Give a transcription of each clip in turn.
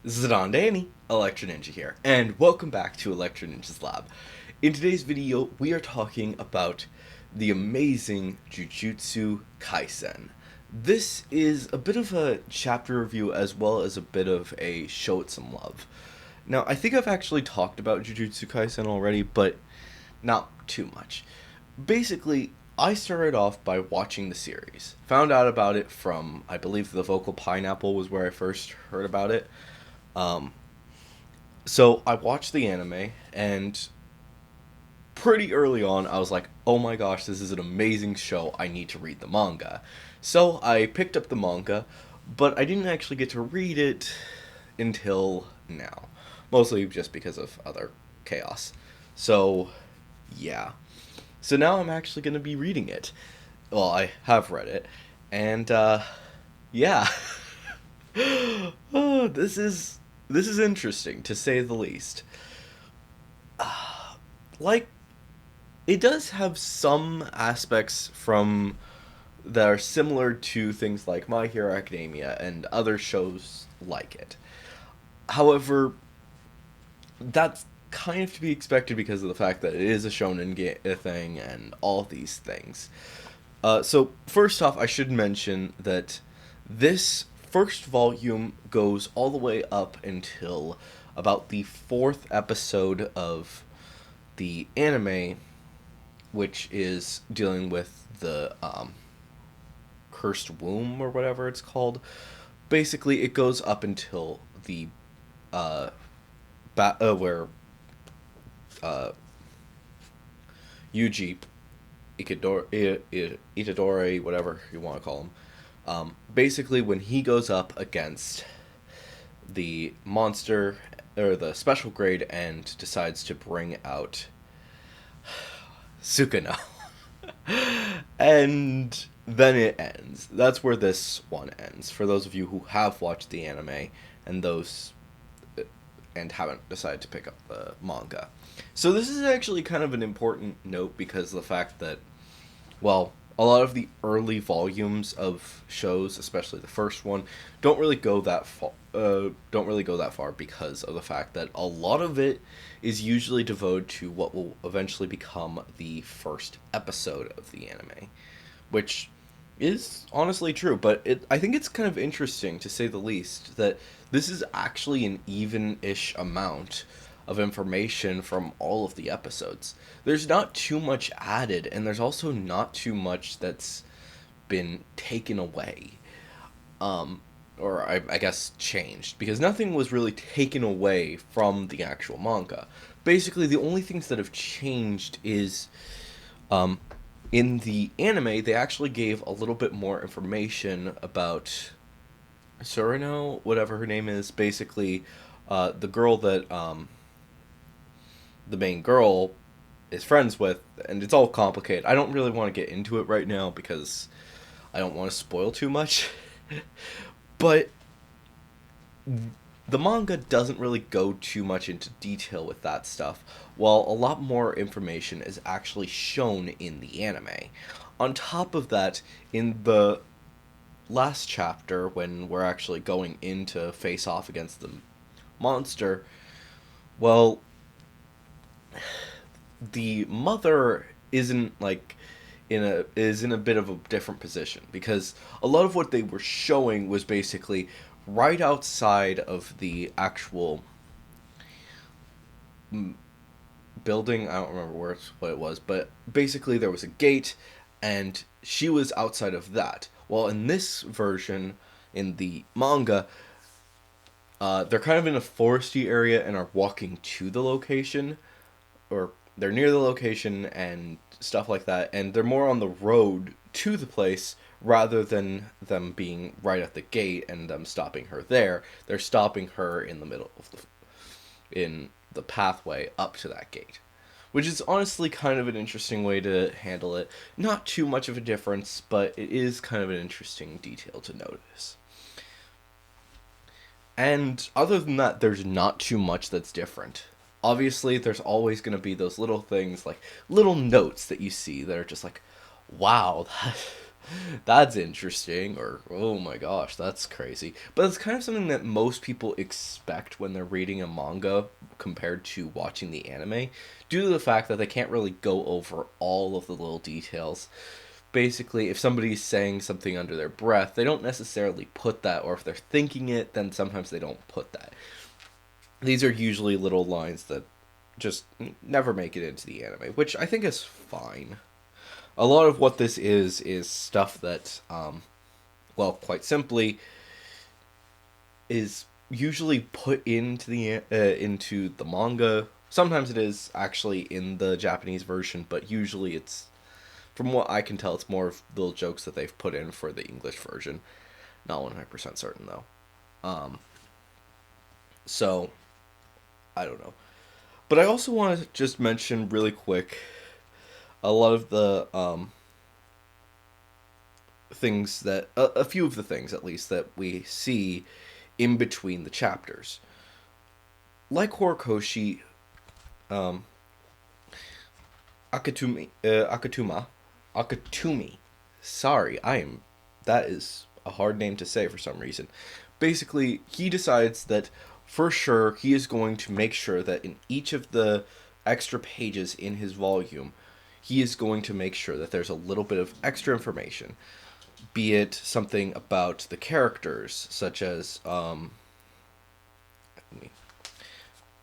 Zidane Danny, Electro Ninja here, and welcome back to Electro Ninja's Lab. In today's video, we are talking about the amazing Jujutsu Kaisen. This is a bit of a chapter review as well as a bit of a show it some love. Now, I think I've actually talked about Jujutsu Kaisen already, but not too much. Basically, I started off by watching the series. Found out about it from, I believe, the Vocal Pineapple was where I first heard about it. Um, so I watched the anime, and pretty early on, I was like, oh my gosh, this is an amazing show. I need to read the manga. So I picked up the manga, but I didn't actually get to read it until now. Mostly just because of other chaos. So, yeah. So now I'm actually going to be reading it. Well, I have read it. And, yeah. Oh, this is interesting to say the least. Like, it does have some aspects from that are similar to things like My Hero Academia and other shows like it. However, that's kind of to be expected because of the fact that it is a thing and all these things. So first off, I should mention that this first volume goes all the way up until about the fourth episode of the anime, which is dealing with the cursed womb or whatever it's called. Basically, it goes up until the where Yuji Itadori, whatever you want to call him. Basically, when he goes up against the monster or the special grade and decides to bring out Sukano. And then it ends. That's where this one ends. For those of you who have watched the anime and those and haven't decided to pick up the manga. So this is actually kind of an important note because of the fact that, well, a lot of the early volumes of shows, especially the first one, don't really go that far. Don't really go that far because of the fact that a lot of it is usually devoted to what will eventually become the first episode of the anime, which is honestly true. But I think it's kind of interesting to say the least that this is actually an even-ish amount of information from all of the episodes. There's not too much added, and there's also not too much that's been taken away. Or I guess changed, because nothing was really taken away from the actual manga. Basically, the only things that have changed is, in the anime, they actually gave a little bit more information about Surino, whatever her name is, basically, the girl that, the main girl is friends with, and it's all complicated. I don't really want to get into it right now because I don't want to spoil too much. But the manga doesn't really go too much into detail with that stuff, while a lot more information is actually shown in the anime. On top of that, in the last chapter, when we're actually going in to face off against the monster, well, the mother isn't like is in a bit of a different position because a lot of what they were showing was basically right outside of the actual building. I don't remember what it was, but basically there was a gate and she was outside of that. Well, in this version, in the manga, they're kind of in a foresty area and are walking to the location, or they're near the location and stuff like that, and they're more on the road to the place rather than them being right at the gate and them stopping her there. They're stopping her in the middle of in the pathway up to that gate, which is honestly kind of an interesting way to handle it. Not too much of a difference, but it is kind of an interesting detail to notice. And other than that, there's not too much that's different. Obviously, there's always going to be those little things, like little notes that you see that are just like, wow, That's interesting, or oh my gosh, that's crazy. But it's kind of something that most people expect when they're reading a manga compared to watching the anime, due to the fact that they can't really go over all of the little details. Basically, if somebody's saying something under their breath, they don't necessarily put that, or if they're thinking it, then sometimes they don't put that. These are usually little lines that just never make it into the anime, which I think is fine. A lot of what this is stuff that, well, quite simply, is usually put into the manga. Sometimes it is actually in the Japanese version, but usually it's, from what I can tell, it's more of little jokes that they've put in for the English version. Not 100% certain though. So I don't know. But I also want to just mention really quick a lot of the things that a few of the things at least that we see in between the chapters. Like Horikoshi, um, Akatumi. Sorry, that is a hard name to say for some reason. Basically, he decides that for sure he is going to make sure that in each of the extra pages in his volume, he is going to make sure that there's a little bit of extra information. Be it something about the characters, such as,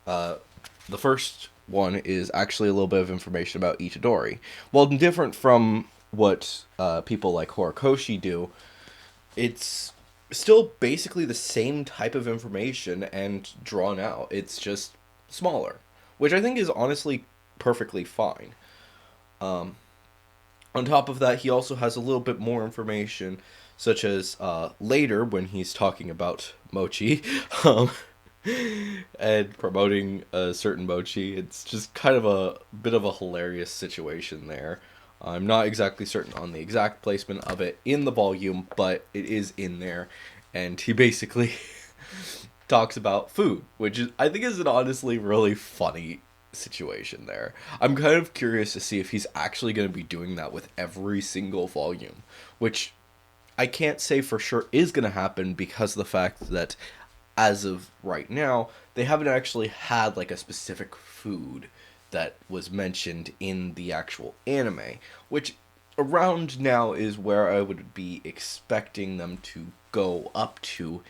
the first one is actually a little bit of information about Itadori. While different from what people like Horikoshi do, it's still basically the same type of information and drawn out. It's just smaller, which I think is honestly perfectly fine. On top of that, he also has a little bit more information, such as later when he's talking about mochi, and promoting a certain mochi. It's just kind of a bit of a hilarious situation there. I'm not exactly certain on the exact placement of it in the volume, but it is in there, and he basically talks about food, which is, I think, is an honestly really funny situation there. I'm kind of curious to see if he's actually going to be doing that with every single volume, which I can't say for sure is going to happen because of the fact that as of right now, they haven't actually had like a specific food that was mentioned in the actual anime, which around now is where I would be expecting them to go up to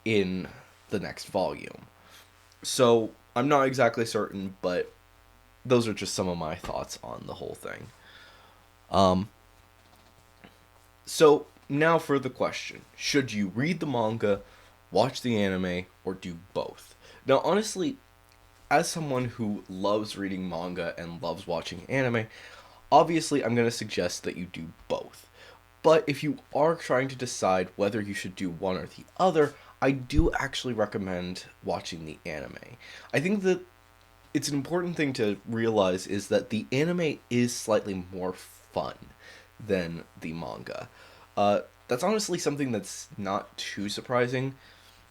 in the next volume. So I'm not exactly certain, but those are just some of my thoughts on the whole thing. So now for the question: should you read the manga, watch the anime, or do both? Now, honestly, as someone who loves reading manga and loves watching anime, obviously I'm going to suggest that you do both. But if you are trying to decide whether you should do one or the other, I do actually recommend watching the anime. I think that it's an important thing to realize is that the anime is slightly more fun than the manga. That's honestly something that's not too surprising.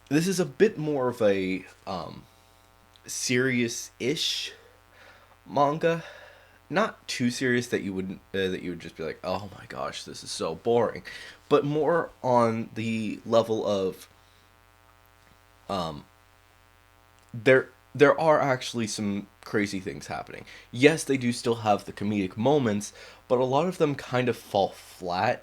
This is a bit more of a serious-ish manga. Not too serious that you would just be like, oh my gosh, this is so boring, but more on the level of there are actually some crazy things happening. Yes, they do still have the comedic moments, but a lot of them kind of fall flat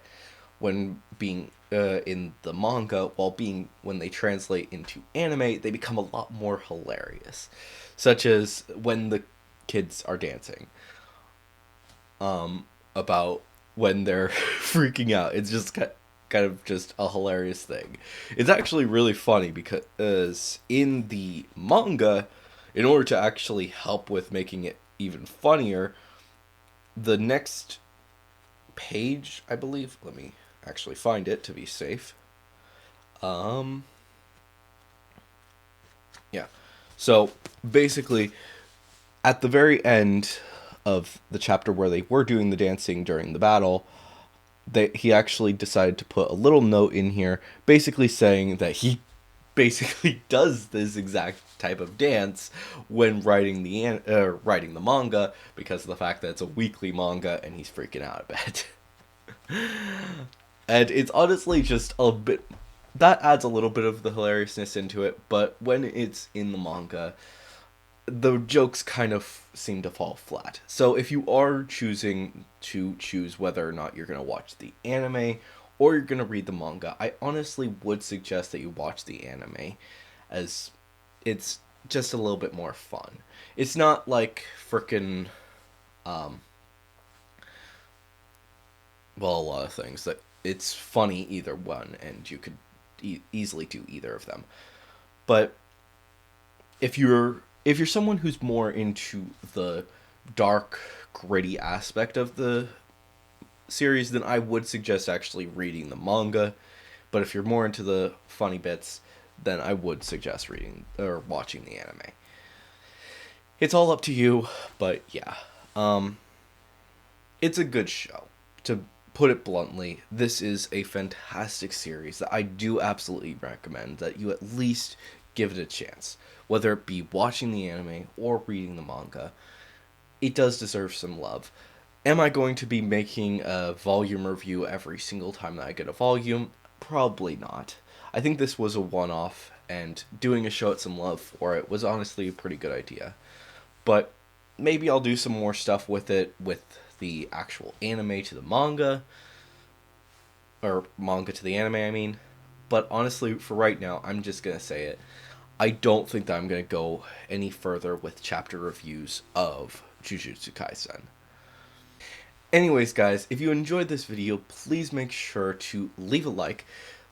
when being in the manga, while being when they translate into anime, they become a lot more hilarious, such as when the kids are dancing. About when they're freaking out. It's just kind of just a hilarious thing. It's actually really funny because in the manga, in order to actually help with making it even funnier, the next page, I believe, let me actually find it to be safe. Yeah. So basically, at the very end of the chapter where they were doing the dancing during the battle, he actually decided to put a little note in here, basically saying that he basically does this exact type of dance when writing the manga, because of the fact that it's a weekly manga and he's freaking out a bit. And it's honestly just a bit, that adds a little bit of the hilariousness into it, but when it's in the manga, the jokes kind of seem to fall flat. So if you are choosing to choose whether or not you're going to watch the anime or you're going to read the manga, I honestly would suggest that you watch the anime, as it's just a little bit more fun. It's not like frickin' um well, a lot of things that it's funny either one, and you could easily do either of them. But if you're someone who's more into the dark, gritty aspect of the series, then I would suggest actually reading the manga. But if you're more into the funny bits, then I would suggest reading or watching the anime. It's all up to you, but yeah. Um, it's a good show. To put it bluntly, this is a fantastic series that I do absolutely recommend that you at least give it a chance. Whether it be watching the anime or reading the manga, it does deserve some love. Am I going to be making a volume review every single time that I get a volume? Probably not. I think this was a one off, and doing a show it some love for it was honestly a pretty good idea. But maybe I'll do some more stuff with it, with the actual anime to the manga, or manga to the anime, I mean. But honestly, for right now, I'm just gonna say it. I don't think that I'm gonna go any further with chapter reviews of Jujutsu Kaisen. Anyways, guys, if you enjoyed this video, please make sure to leave a like,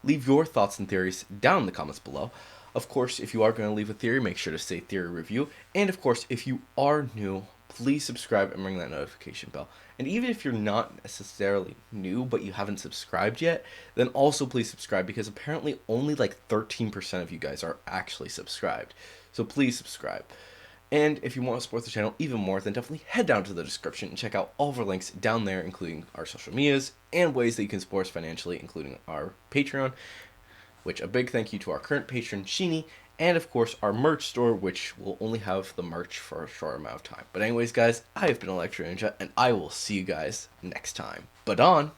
leave your thoughts and theories down in the comments below. Of course, if you are going to leave a theory, make sure to say theory review. And of course, if you are new, please subscribe and ring that notification bell. And even if you're not necessarily new, but you haven't subscribed yet, then also please subscribe, because apparently only like 13% of you guys are actually subscribed. So please subscribe. And if you want to support the channel even more, then definitely head down to the description and check out all of our links down there, including our social medias and ways that you can support us financially, including our Patreon, which a big thank you to our current patron, Sheeny, and of course our merch store, which will only have the merch for a short amount of time. But anyways, guys, I have been Electro Ninja, and I will see you guys next time. But on!